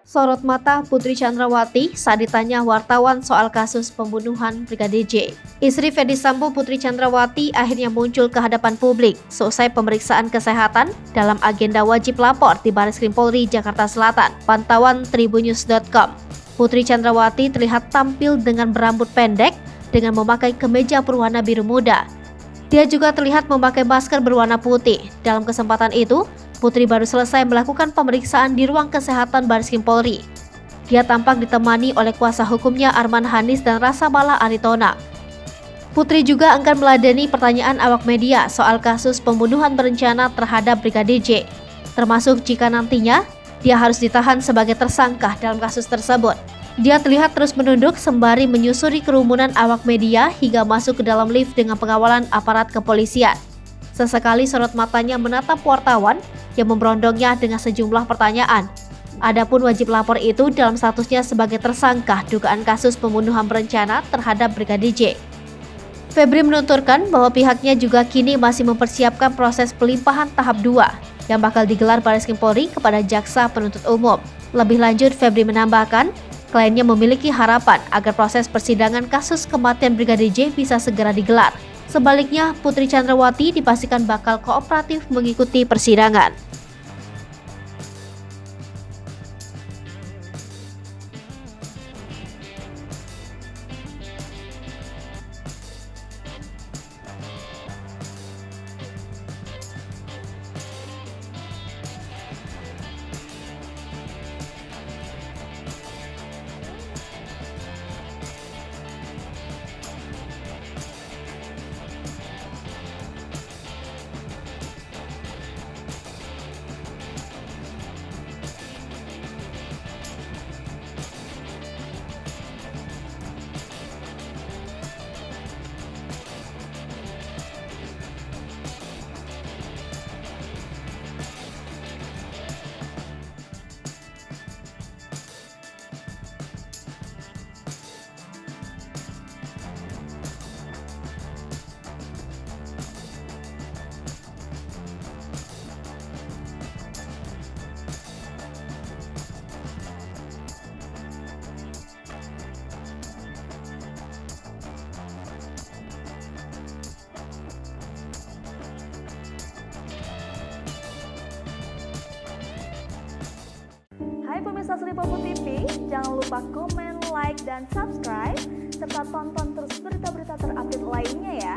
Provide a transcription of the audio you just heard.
Sorot mata Putri Chandrawati saat ditanya wartawan soal kasus pembunuhan Brigadir J. Istri Ferdy Sambo, Putri Chandrawati, akhirnya muncul ke hadapan publik seusai pemeriksaan kesehatan dalam agenda wajib lapor di Bareskrim Polri Jakarta Selatan. Pantauan Tribunnews.com. Putri Chandrawati terlihat tampil dengan berambut pendek dengan memakai kemeja berwarna biru muda. Dia juga terlihat memakai masker berwarna putih. Dalam kesempatan itu, Putri baru selesai melakukan pemeriksaan di ruang kesehatan Bareskrim Polri. Dia tampak ditemani oleh kuasa hukumnya Arman Hanis dan Rasa Mala Aritona. Putri juga akan meladeni pertanyaan awak media soal kasus pembunuhan berencana terhadap Brigadir J, termasuk jika nantinya dia harus ditahan sebagai tersangka dalam kasus tersebut. Dia terlihat terus menunduk sembari menyusuri kerumunan awak media hingga masuk ke dalam lift dengan pengawalan aparat kepolisian. Sesekali sorot matanya menatap wartawan yang memberondongnya dengan sejumlah pertanyaan. Adapun wajib lapor itu dalam statusnya sebagai tersangka dugaan kasus pembunuhan berencana terhadap Brigadir J. Febri menuturkan bahwa pihaknya juga kini masih mempersiapkan proses pelimpahan tahap 2 yang bakal digelar Bareskrim Polri kepada jaksa penuntut umum. Lebih lanjut, Febri menambahkan, kliennya memiliki harapan agar proses persidangan kasus kematian Brigadir J bisa segera digelar. Sebaliknya, Putri Chandrawati dipastikan bakal kooperatif mengikuti persidangan. Hai pemirsa Sri Popo TV, jangan lupa komen, like, dan subscribe, serta tonton terus berita-berita terupdate lainnya ya.